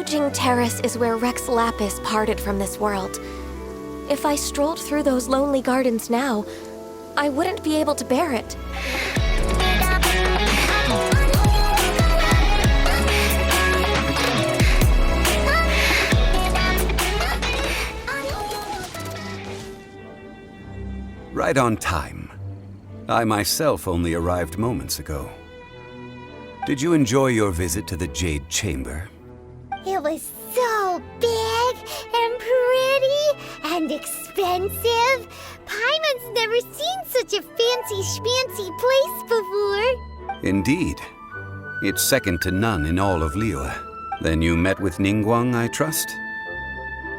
Yujing Terrace is where Rex Lapis parted from this world. If I strolled through those lonely gardens now, I wouldn't be able to bear it. Right on time. I myself only arrived moments ago. Did you enjoy your visit to the Jade Chamber? It was so big and pretty and expensive. Paimon's never seen such a fancy schmancy place before. Indeed. It's second to none in all of Liyue. Then you met with Ningguang, I trust?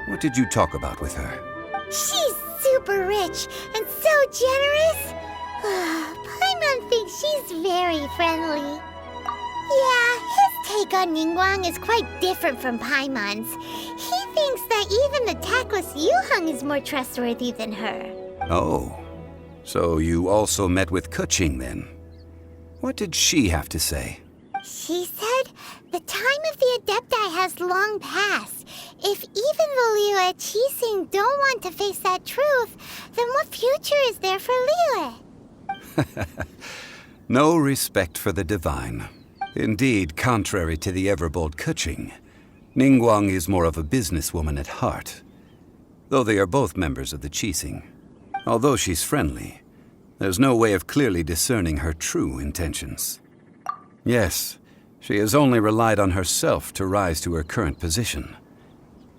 What did you talk about with her? She's super rich and so generous. Paimon thinks she's very friendly. Yeah, his take on Ningguang is quite different from Paimon's. He thinks that even the tactless Yuheng is more trustworthy than her. Oh, so you also met with Keqing then? What did she have to say? She said the time of the Adepti has long passed. If even the Liyue Qixing don't want to face that truth, then what future is there for Liyue? No respect for the divine. Indeed, contrary to the ever-bold Keqing, Ningguang is more of a businesswoman at heart, though they are both members of the Qixing. Although she's friendly, there's no way of clearly discerning her true intentions. Yes, she has only relied on herself to rise to her current position.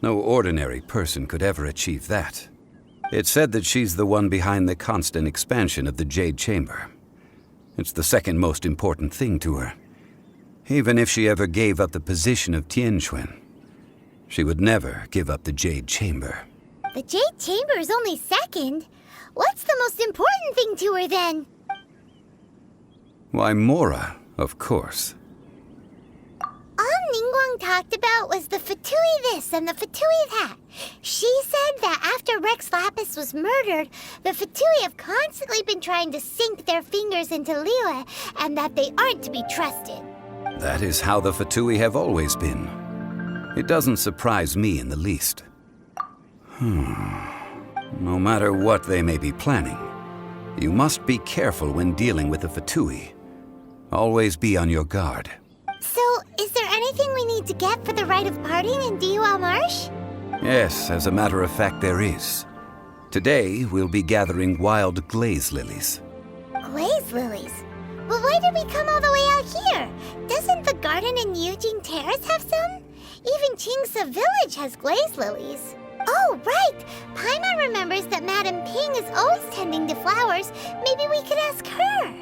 No ordinary person could ever achieve that. It's said that she's the one behind the constant expansion of the Jade Chamber. It's the second most important thing to her. Even if she ever gave up the position of Tianquan, she would never give up the Jade Chamber. The Jade Chamber is only second. What's the most important thing to her then? Why, Mora, of course. All Ningguang talked about was the Fatui this and the Fatui that. She said that after Rex Lapis was murdered, the Fatui have constantly been trying to sink their fingers into Liyue, and that they aren't to be trusted. That is how the Fatui have always been. It doesn't surprise me in the least. No matter what they may be planning, you must be careful when dealing with the Fatui. Always be on your guard. So, is there anything we need to get for the rite of parting in Dihua Marsh? Yes, as a matter of fact, there is. Today, we'll be gathering wild glaze lilies. Glaze lilies? Well, why did we come all the way out here? Doesn't the garden in Yujing Terrace have some? Even Qingse Village has glaze lilies. Oh, right! Paimon remembers that Madame Ping is always tending to flowers. Maybe we could ask her.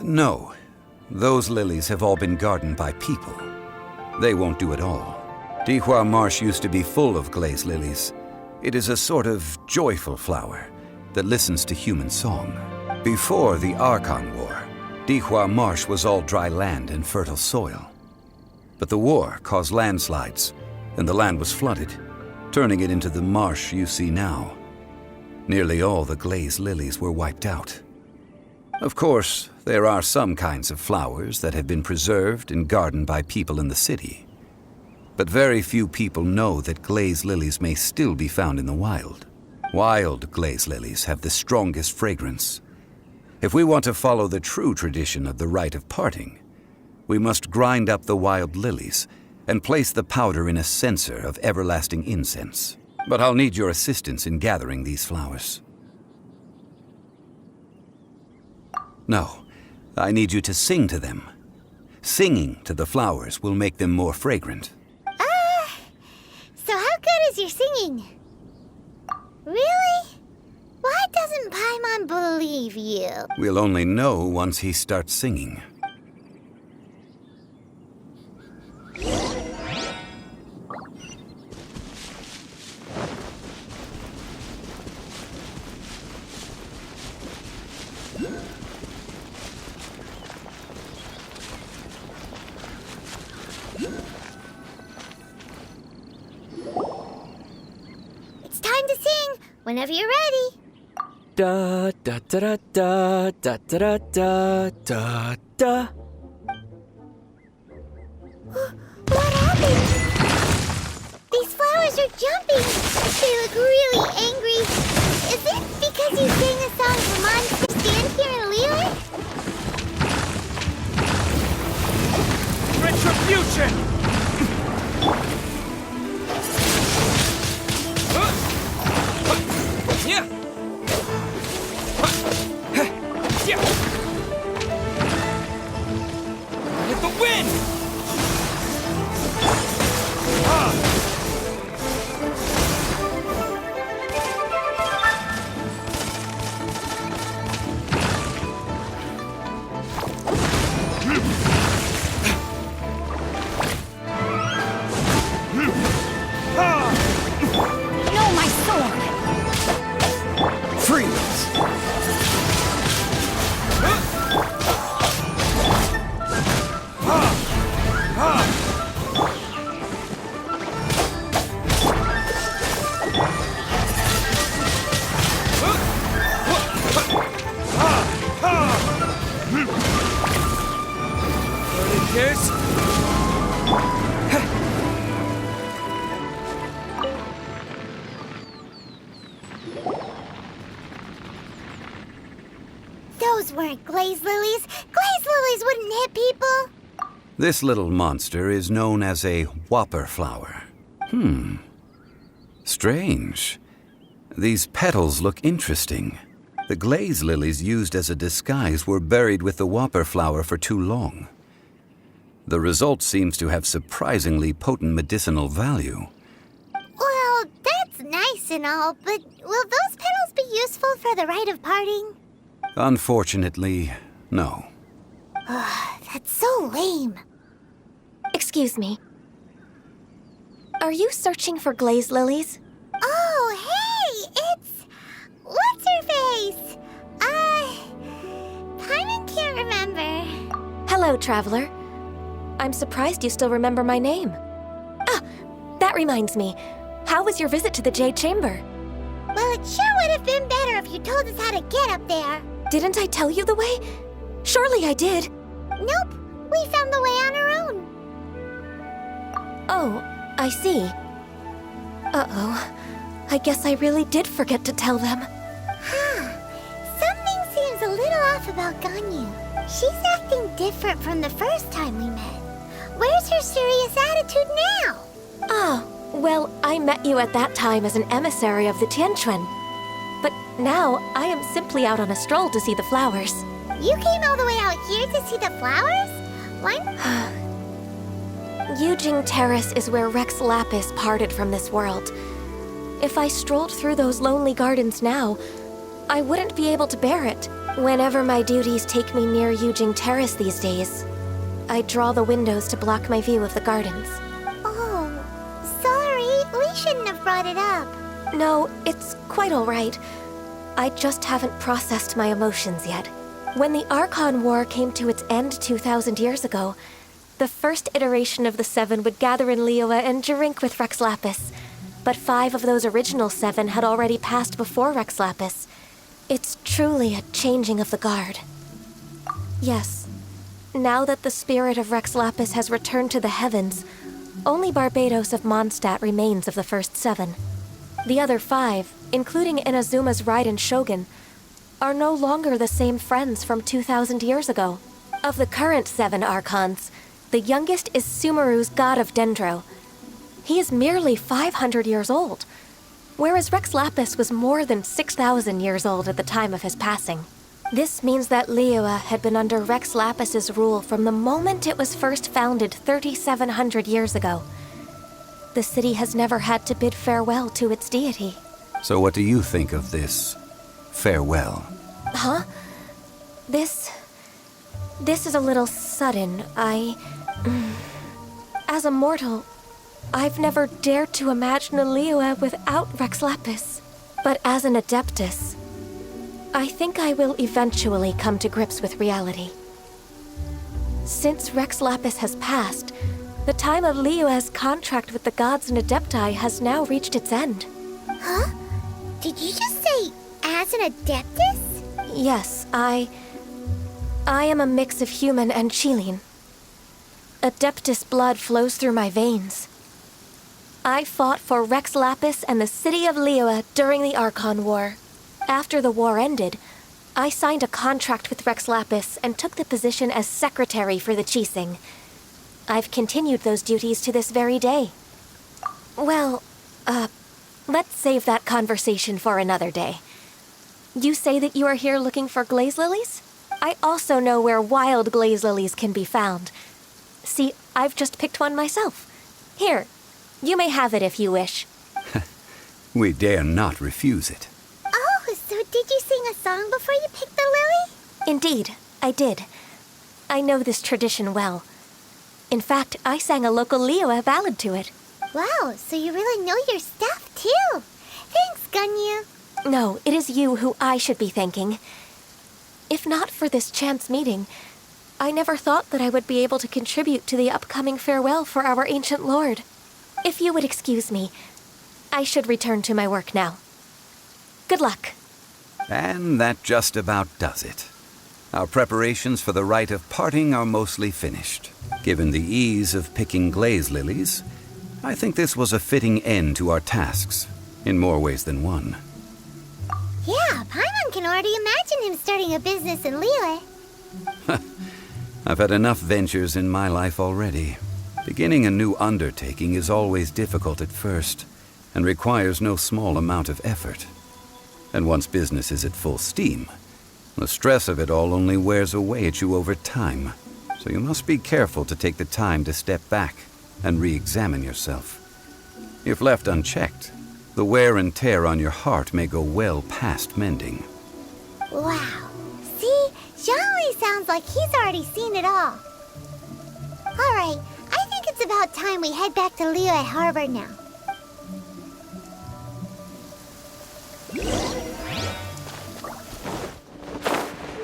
No. Those lilies have all been gardened by people. They won't do it all. Dihua Marsh used to be full of glaze lilies. It is a sort of joyful flower that listens to human song. Before the Archon War, Dihua Marsh was all dry land and fertile soil. But the war caused landslides, and the land was flooded, turning it into the marsh you see now. Nearly all the glaze lilies were wiped out. Of course, there are some kinds of flowers that have been preserved and gardened by people in the city. But very few people know that glaze lilies may still be found in the wild. Wild glaze lilies have the strongest fragrance. If we want to follow the true tradition of the rite of parting, we must grind up the wild lilies and place the powder in a censer of everlasting incense. But I'll need your assistance in gathering these flowers. No, I need you to sing to them. Singing to the flowers will make them more fragrant. So how good is your singing? Really? Why doesn't Paimon believe you? We'll only know once he starts singing. It's time to sing, whenever you're ready. Da da da da da da da da da. What happened? those weren't glaze lilies. Glaze lilies wouldn't hit people. This little monster is known as a whopper flower. Strange. These petals look interesting. The glaze lilies used as a disguise were buried with the whopper flower for too long. The result seems to have surprisingly potent medicinal value. Well, that's nice and all, but will those petals be useful for the rite of parting? Unfortunately, no. That's so lame. Excuse me. Are you searching for glaze lilies? Oh, hey! It's... What's-her-face? Paimon can't remember. Hello, traveler. I'm surprised you still remember my name. Ah, that reminds me. How was your visit to the Jade Chamber? Well, it sure would have been better if you told us how to get up there. Didn't I tell you the way? Surely I did. Nope, we found the way on our own. Oh, I see. Uh-oh. I guess I really did forget to tell them. Something seems a little off about Ganyu. She's acting different from the first time we met. Where's her serious attitude now? Ah, well, I met you at that time as an emissary of the Tianquan. But now, I am simply out on a stroll to see the flowers. You came all the way out here to see the flowers? What? Yujing Terrace is where Rex Lapis parted from this world. If I strolled through those lonely gardens now, I wouldn't be able to bear it. Whenever my duties take me near Yujing Terrace these days, I draw the windows to block my view of the gardens. Oh, sorry. We shouldn't have brought it up. No, it's quite all right. I just haven't processed my emotions yet. When the Archon War came to its end 2,000 years ago, the first iteration of the Seven would gather in Liyue and drink with Rex Lapis. But 5 of those original 7 had already passed before Rex Lapis. It's truly a changing of the guard. Yes, now that the spirit of Rex Lapis has returned to the heavens, only Barbados of Mondstadt remains of the first 7. The other 5, including Inazuma's Raiden Shogun, are no longer the same friends from 2,000 years ago. Of the current 7 Archons, the youngest is Sumeru's god of Dendro. He is merely 500 years old, whereas Rex Lapis was more than 6,000 years old at the time of his passing. This means that Liyue had been under Rex Lapis's rule from the moment it was first founded 3,700 years ago. The city has never had to bid farewell to its deity. So what do you think of this farewell? Huh? This is a little sudden. As a mortal, I've never dared to imagine a Liyue without Rex Lapis. But as an Adeptus, I think I will eventually come to grips with reality. Since Rex Lapis has passed, the time of Liyue's contract with the gods and Adepti has now reached its end. Huh? Did you just say, as an Adeptus? Yes, I am a mix of human and Qilin. Adeptus blood flows through my veins. I fought for Rex Lapis and the city of Liyue during the Archon War. After the war ended, I signed a contract with Rex Lapis and took the position as secretary for the Qixing. I've continued those duties to this very day. Well, let's save that conversation for another day. You say that you are here looking for glaze lilies? I also know where wild glaze lilies can be found. See, I've just picked one myself. Here, you may have it if you wish. We dare not refuse it. Oh, so did you sing a song before you picked the lily? Indeed, I did. I know this tradition well. In fact, I sang a local Liyue ballad to it. Wow, so you really know your stuff, too. Thanks, Ganyu. No, it is you who I should be thanking. If not for this chance meeting, I never thought that I would be able to contribute to the upcoming farewell for our ancient lord. If you would excuse me, I should return to my work now. Good luck. And that just about does it. Our preparations for the rite of parting are mostly finished. Given the ease of picking glaze lilies, I think this was a fitting end to our tasks, in more ways than one. Yeah, Paimon can already imagine him starting a business in Liyue. I've had enough ventures in my life already. Beginning a new undertaking is always difficult at first, and requires no small amount of effort. And once business is at full steam, the stress of it all only wears away at you over time. So you must be careful to take the time to step back and re-examine yourself. If left unchecked, the wear and tear on your heart may go well past mending. Wow. See? Zhongli sounds like he's already seen it all. Alright, I think it's about time we head back to Liyue Harbor now.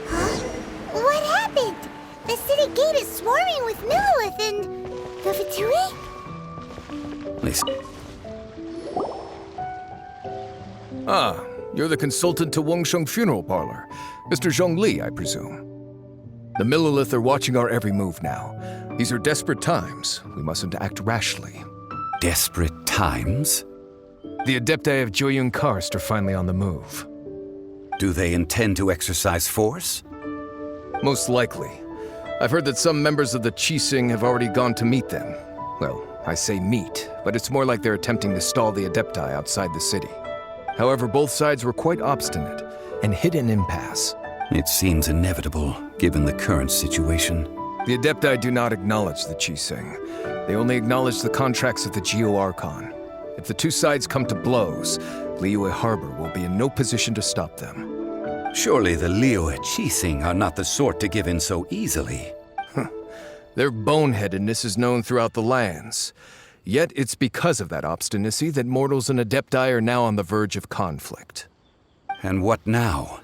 Huh? What happened? The city gate is swarming with Millilith and... the Fatui? Listen. Ah, you're the consultant to Wangsheng Funeral Parlor. Mr. Zhongli, I presume. The Millilith are watching our every move now. These are desperate times. We mustn't act rashly. Desperate times? The Adepti of Joyun Karst are finally on the move. Do they intend to exercise force? Most likely. I've heard that some members of the Qixing have already gone to meet them. Well, I say meet, but it's more like they're attempting to stall the Adepti outside the city. However, both sides were quite obstinate and hit an impasse. It seems inevitable, given the current situation. The Adepti do not acknowledge the Qixing. They only acknowledge the contracts of the Geo-Archon. If the two sides come to blows, Liyue Harbor will be in no position to stop them. Surely the Liyue Qixing are not the sort to give in so easily. Their boneheadedness is known throughout the lands. Yet it's because of that obstinacy that mortals and Adepti are now on the verge of conflict. And what now?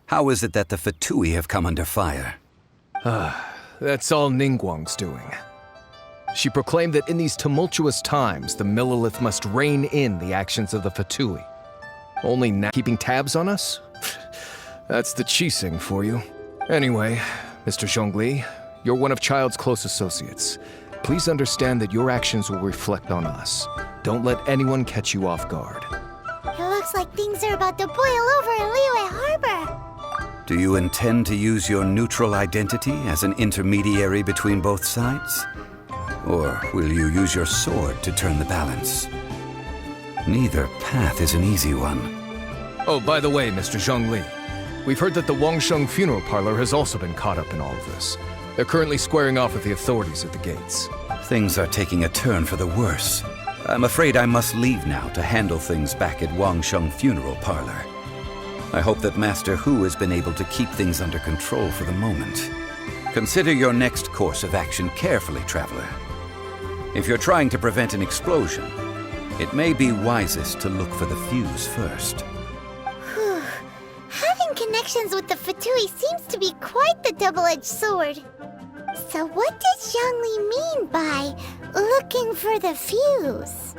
How is it that the Fatui have come under fire? That's all Ningguang's doing. She proclaimed that in these tumultuous times, the Millilith must rein in the actions of the Fatui. Only now keeping tabs on us? That's the Qixing for you. Anyway, Mr. Zhongli, you're one of Child's close associates. Please understand that your actions will reflect on us. Don't let anyone catch you off guard. It looks like things are about to boil over in Liyue Harbor. Do you intend to use your neutral identity as an intermediary between both sides? Or will you use your sword to turn the balance? Neither path is an easy one. Oh, by the way, Mr. Zhongli, we've heard that the Wangsheng Funeral Parlor has also been caught up in all of this. They're currently squaring off with the authorities at the gates. Things are taking a turn for the worse. I'm afraid I must leave now to handle things back at Wangsheng Funeral Parlor. I hope that Master Hu has been able to keep things under control for the moment. Consider your next course of action carefully, Traveler. If you're trying to prevent an explosion, it may be wisest to look for the fuse first. Whew. Having connections with the Fatui seems to be quite the double-edged sword. So what does Zhongli mean by looking for the fuse?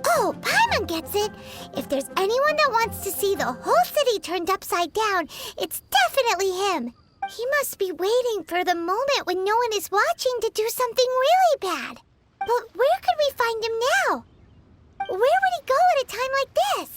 Oh, Paimon gets it! If there's anyone that wants to see the whole city turned upside down, it's definitely him! He must be waiting for the moment when no one is watching to do something really bad. But where could we find him now? Where would he go at a time like this?